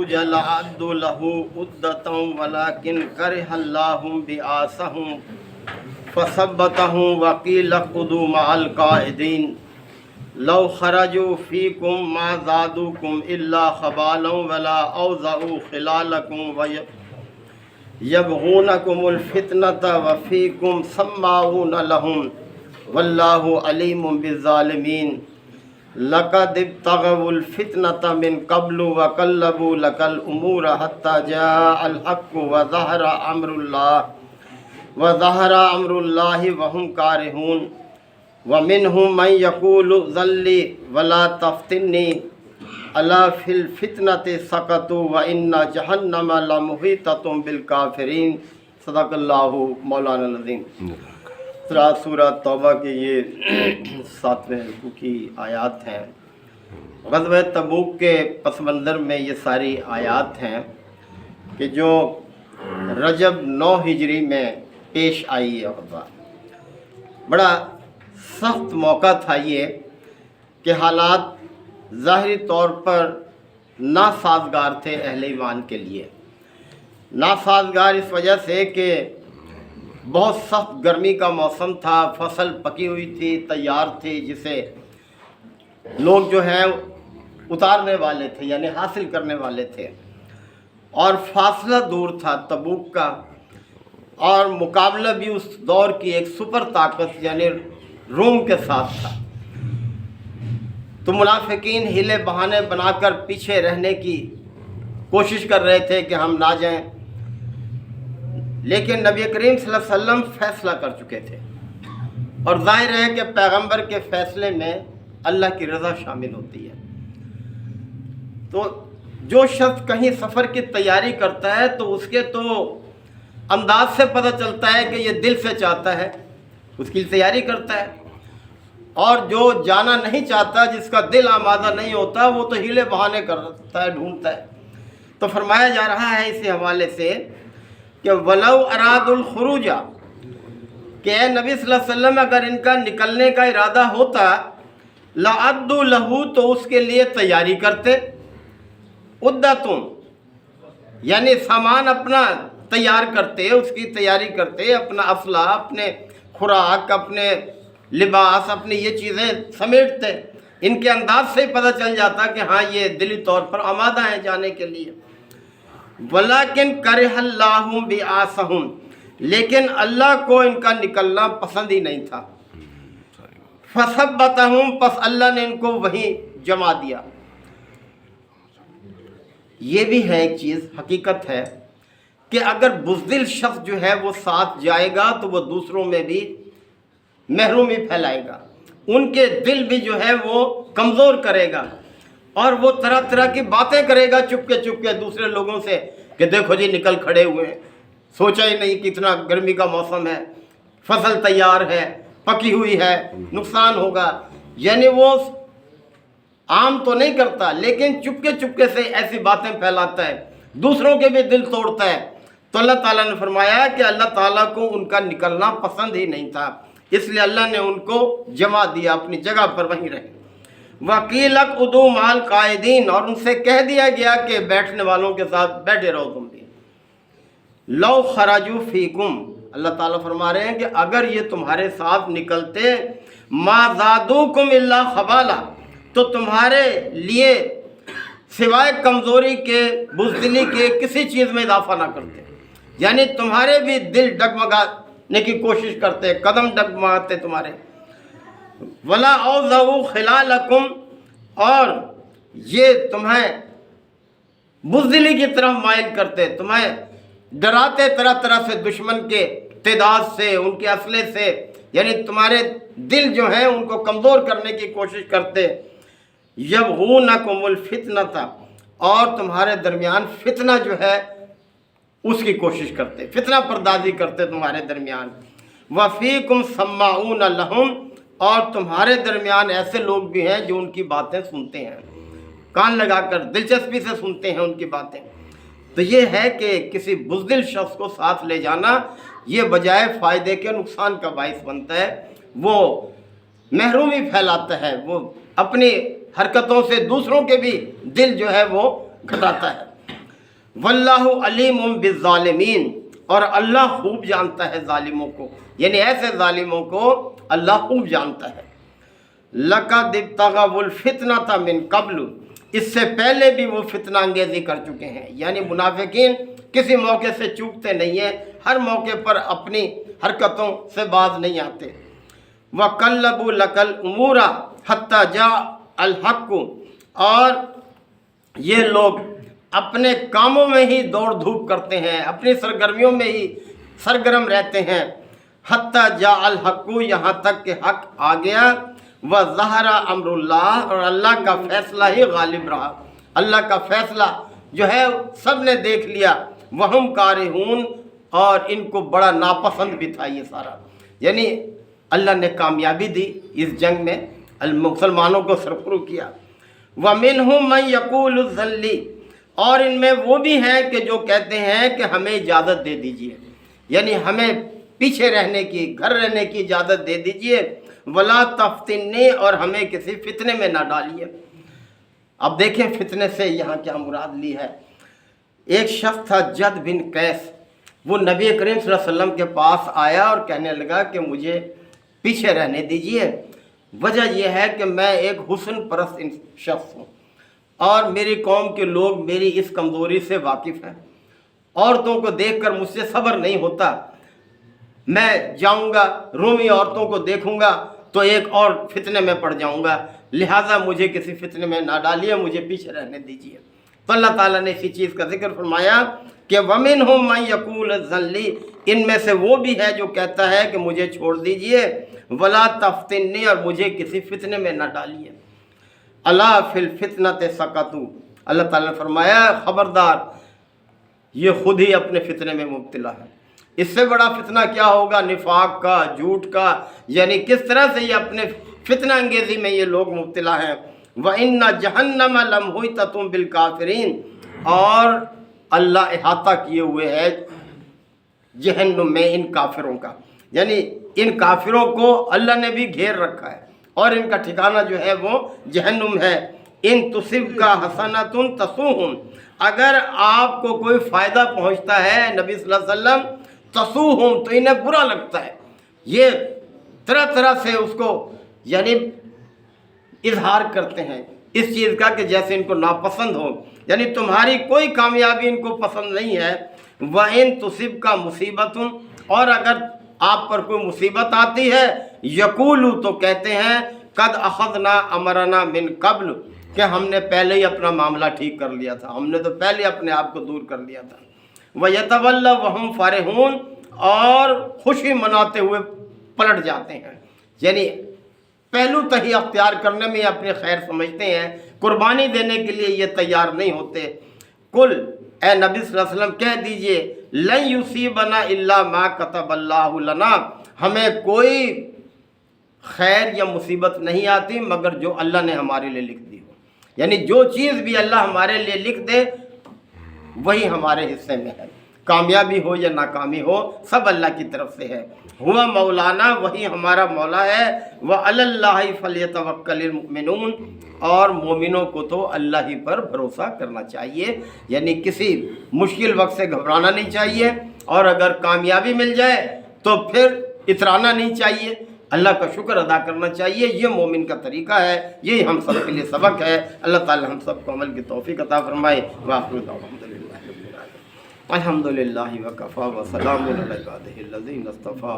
الخروج لعدوا له عدة ولكن كره الله بعاثهم فثبتهم وقيل اقعدوا مع القاعدين لو خرجوا فيكم ما زادوكم إلا خبالا ولا أوضعوا خلالكم يبغونكم الفتنة وفيكم سماعون لهم والله عليم بالظالمين لقد ابتغوا الفتنة من قبل وقلبوا لك الأمور حتى جاء الحق وظهر أمر الله وهم كارهون ومنهم من يقول ذلي ولا تفتني ألا في الفتنة سقطوا وإن جهنم لمحيطة بالكافرين صدق اللہ مولانا العظیم۔ سورہ توبہ کے یہ 7ویں رکوع کی آیات ہیں۔ غزوہ تبوک کے پس منظر میں یہ ساری آیات ہیں کہ جو رجب 9 ہجری میں پیش آئی ہے۔ غزوہ بڑا سخت موقع تھا یہ کہ حالات ظاہری طور پر ناسازگار تھے اہل ایمان کے لیے۔ ناسازگار اس وجہ سے کہ بہت سخت گرمی کا موسم تھا، فصل پکی ہوئی تھی، تیار تھی، جسے لوگ جو ہیں اتارنے والے تھے یعنی حاصل کرنے والے تھے، اور فاصلہ دور تھا تبوک کا، اور مقابلہ بھی اس دور کی ایک سپر طاقت یعنی روم کے ساتھ تھا۔ تو منافقین ہیلے بہانے بنا کر پیچھے رہنے کی کوشش کر رہے تھے کہ ہم نہ جائیں، لیکن نبی کریم صلی اللہ علیہ وسلم فیصلہ کر چکے تھے، اور ظاہر ہے کہ پیغمبر کے فیصلے میں اللہ کی رضا شامل ہوتی ہے۔ تو جو شخص کہیں سفر کی تیاری کرتا ہے تو اس کے تو انداز سے پتہ چلتا ہے کہ یہ دل سے چاہتا ہے، اس کی تیاری کرتا ہے، اور جو جانا نہیں چاہتا، جس کا دل آمادہ نہیں ہوتا، وہ تو ہیلے بہانے کرتا ہے، ڈھونڈتا ہے۔ تو فرمایا جا رہا ہے اسی حوالے سے کہ وَلَوْ أَرَادُوا الْخُرُوجَ، کہ اے نبی صلی اللہ علیہ وسلم اگر ان کا نکلنے کا ارادہ ہوتا لَعَدُّوا لَهُ، تو اس کے لیے تیاری کرتے، عُدَّةٌ یعنی سامان اپنا تیار کرتے، اس کی تیاری کرتے، اپنا اسلحہ، اپنے خوراک، اپنے لباس، اپنی یہ چیزیں سمیٹتے۔ ان کے انداز سے پتہ چل جاتا کہ ہاں یہ دلی طور پر آمادہ ہیں جانے کے لیے۔ وَلَكِنْ كَرِهَ اللَّهُ بِعَاثَهُمْ، لیکن اللہ کو ان کا نکلنا پسند ہی نہیں تھا۔ فَثَبَّتَهُمْ، پس اللہ نے ان کو وہیں جما دیا۔ یہ بھی ہے ایک چیز، حقیقت ہے کہ اگر بزدل شخص جو ہے وہ ساتھ جائے گا تو وہ دوسروں میں بھی محرومی پھیلائے گا، ان کے دل بھی جو ہے وہ کمزور کرے گا، اور وہ طرح طرح کی باتیں کرے گا چپ کے دوسرے لوگوں سے کہ دیکھو جی نکل کھڑے ہوئے ہیں، سوچا ہی نہیں کہ اتنا گرمی کا موسم ہے، فصل تیار ہے، پکی ہوئی ہے، نقصان ہوگا۔ یعنی وہ عام تو نہیں کرتا لیکن چپکے سے ایسی باتیں پھیلاتا ہے، دوسروں کے بھی دل توڑتا ہے۔ تو اللہ تعالیٰ نے فرمایا کہ اللہ تعالیٰ کو ان کا نکلنا پسند ہی نہیں تھا، اس لیے اللہ نے ان کو جمع دیا، اپنی جگہ پر وہیں رہے۔ وَقِيلَ اقْعُدُوا مَعَ الْقَاعِدِينَ، اور ان سے کہہ دیا گیا کہ بیٹھنے والوں کے ساتھ بیٹھے رہو تم بھی۔ لَوْ خَرَجُوا فِيكُمْ، اللہ تعالیٰ فرما رہے ہیں کہ اگر یہ تمہارے ساتھ نکلتے مَا زَادُوكُمْ إِلَّا خَبَالًا، تو تمہارے لیے سوائے کمزوری کے، بزدلی کے کسی چیز میں اضافہ نہ کرتے، یعنی تمہارے بھی دل ڈگمگانے کی کوشش کرتے، قدم ڈگمگاتے تمہارے۔ وَلَا أَوْضَعُوا خِلَالَكُمْ، اور یہ تمہیں بزدلی کی طرف مائل کرتے، تمہیں ڈراتے طرح طرح سے، دشمن کے تعداد سے، ان کے اسلحے سے، یعنی تمہارے دل جو ہیں ان کو کمزور کرنے کی کوشش کرتے۔ یبغونکم الفتنۃ، اور تمہارے درمیان فتنہ جو ہے اس کی کوشش کرتے، فتنہ پردازی کرتے تمہارے درمیان۔ وفیکم سماعون لہم، اور تمہارے درمیان ایسے لوگ بھی ہیں جو ان کی باتیں سنتے ہیں، کان لگا کر دلچسپی سے سنتے ہیں ان کی باتیں۔ تو یہ ہے کہ کسی بزدل شخص کو ساتھ لے جانا یہ بجائے فائدے کے نقصان کا باعث بنتا ہے، وہ محرومی پھیلاتا ہے، وہ اپنی حرکتوں سے دوسروں کے بھی دل جو ہے وہ گھٹاتا ہے۔ वल्लाहु अलीमुम बिज़्ज़ालिमीन, और अल्लाह खूब जानता है ज़ालिमों को, यानी ऐसे ज़ालिमों को अल्लाह खूब जानता है। लक़द इब्तग़वुल फितनता मिन क़ब्ल, इससे पहले भी वो फितना अंगेज़ी कर चुके हैं, यानी मुनाफिकीन किसी मौके से चूकते नहीं हैं, हर मौके पर अपनी हरकतों से बाज नहीं आते। वक़ल्लबू लकल उमूरा हत्ता जा अल हक़्क़ु, और ये लोग अपने कामों में ही दौड़ धूप करते हैं, अपनी सरगर्मियों में ही सरगर्म रहते हैं। हत्ता जा अल हक़्क़ु, यहाँ तक कि हक़ आ गया। व ज़हरा अमरुल्लाह, और अल्लाह का फ़ैसला ही गालिब रहा, अल्लाह का फ़ैसला जो है सब ने देख लिया। वहम कारिहून, और इनको बड़ा नापसंद भी था ये सारा, यानी अल्लाह ने कामयाबी दी इस जंग में, मुसलमानों को सरखुरू किया। व मिनहुम मन यक़ूलु ज़ल्ली, और इनमें वो भी हैं कि जो कहते हैं कि हमें इजाज़त दे दीजिए, यानी हमें पीछे रहने की, घर रहने की इजाज़त दे दीजिए। वला तफ्तिन्नी, और हमें किसी फितने में ना डालिए। अब देखें फितने से यहाँ क्या मुराद ली है। एक शख्स था जद बिन कैस, वो नबी करीम सल्लल्लाहु अलैहि वसल्लम के पास आया और कहने लगा कि मुझे पीछे रहने दीजिए। वजह यह है कि मैं एक हुस्न परस्त शख्स हूँ और मेरी कौम के लोग मेरी इस कमज़ोरी से वाकिफ़ हैं। औरतों को देखकर मुझसे सब्र नहीं होता, मैं जाऊंगा रोमी औरतों को देखूंगा तो एक और फितने में पड़ जाऊंगा, लिहाजा मुझे किसी फितने में ना डालिए, मुझे पीछे रहने दीजिए। तो अल्लाह ताला ने इसी चीज़ का जिक्र फरमाया कि वमिनहुम मन यक़ूलु ज़ल्ली, इनमें से वो भी है जो कहता है कि मुझे छोड़ दीजिए। वला तफ्तिन्नी, और मुझे किसी फितने में ना डालिए। अला फिल फितनत सकतू, अल्लाह ताला ने फरमाया ख़बरदार ये खुद ही अपने फितने में मुब्तला है। इससे बड़ा फितना क्या होगा, निफाक का, झूठ का, यानी किस तरह से ये अपने फितना अंगेज़ी में ये लोग मुब्तला हैं। व इन्ना जहन्नम लमहुइततुम बिल काफिरीन, और अल्लाह इहाता किए हुए है जहन्नुम में इन काफिरों का, यानी इन काफिरों को अल्लाह ने भी घेर रखा है और इनका ठिकाना जो है वो जहन्नुम है। इन तुसिब का हसनतुन तसूहुम, अगर आपको कोई फ़ायदा पहुँचता है नबी सल्लल्लाहु अलैहि वसल्लम, तसूहुम, तो इन्हें बुरा लगता है। ये तरह तरह से उसको यानी इजहार करते हैं इस चीज़ का कि जैसे इनको नापसंद हो, यानी तुम्हारी कोई कामयाबी इनको पसंद नहीं है। व इन तुसिब का मुसीबतुन, और अगर आप पर कोई मुसीबत आती है, यकूलू, तो कहते हैं कद अखज़ना अमरना मिन कब्ल, कि हमने पहले ही अपना मामला ठीक कर लिया था, हमने तो पहले अपने आप को दूर कर लिया था। व यतवल्ला वहुम फ़ारिहून, और खुशी मनाते हुए पलट जाते हैं, यानी पहलू तही अख्तियार करने में अपनी खैर समझते हैं, कुर्बानी देने के लिए ये तैयार नहीं होते। कुल, ए नबी सल्लल्लाहु अलैहि वसल्लम कह दीजिए, लन युसीबना इल्ला मा कतबल्लाहु लना, हमें कोई खैर या मुसीबत नहीं आती मगर जो अल्लाह ने हमारे लिए लिख दी हो, यानी जो चीज़ भी अल्लाह हमारे लिए लिख दे वही हमारे हिस्से में है। कामयाबी हो या नाकामी हो सब अल्लाह की तरफ से है। हुआ मौलाना, वही हमारा मौला है। व अलल्लाहि फल्यतवक्कलिल मुमिनून, और मोमिनों को तो अल्लाह ही पर भरोसा करना चाहिए, यानी किसी मुश्किल वक्त से घबराना नहीं चाहिए, और अगर कामयाबी मिल जाए तो फिर इतराना नहीं चाहिए, अल्लाह का शुक्र अदा करना चाहिए। ये मोमिन का तरीका है, यही हम सब के लिए सबक है। अल्लाह ताला हम सब को अमल की तौफीक अता फरमाए। अल्हम्दुलिल्लाहि व कफ़ा व सलामुन अला इबादिहिल्लज़ीना इस्तफ़ा।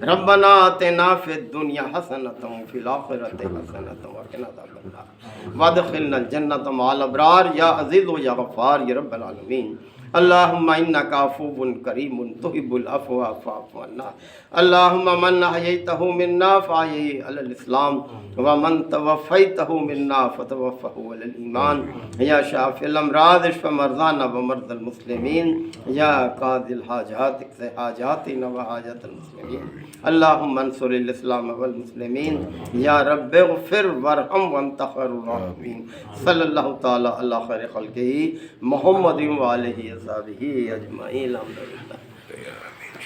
रब्बना आतिना फ़िद दुनिया हसनतन व फ़िल आख़िरति हसनतन व क़िना अज़ाबन्नार वअदख़िलनल जन्नत मअल अबरार या अज़ीज़ व या गफ़्फ़ार या रब्बल आलमीन। अल्लाहुम्मा इन्नका अफ़ुव्वुन करीमुन तुहिब्बुल अफ़्वा फ़अफ़ु अन्ना। अल्लाहुम्मा मन अहयैतहु मिन्ना फ़अहयिही अलल इस्लाम व मन तवफ़्फ़ैतहु मिन्ना फ़तवफ़्फ़हु अलल ईमान। या शाफ़िल अमराज़ इश्फ़ मरज़ाना व मरज़ल मुस्लिमीन, या क़ादिल हाजात इक़्ज़ि हाजातिना व हाजतल मुस्लिमीन। अल्लाहुम्मा अंसुरिल इस्लाम वल मुस्लिमीन, या रब्बि इग़फ़िर वरहम वअन्ता ख़ैरुर राहिमीन। सल्लल्लाहु तआला अला खैरि ख़ल्क़िही मुहम्मदिन व आलिहि व अस्हाबिही अजमईन। अल्हम्दुलिल्लाह।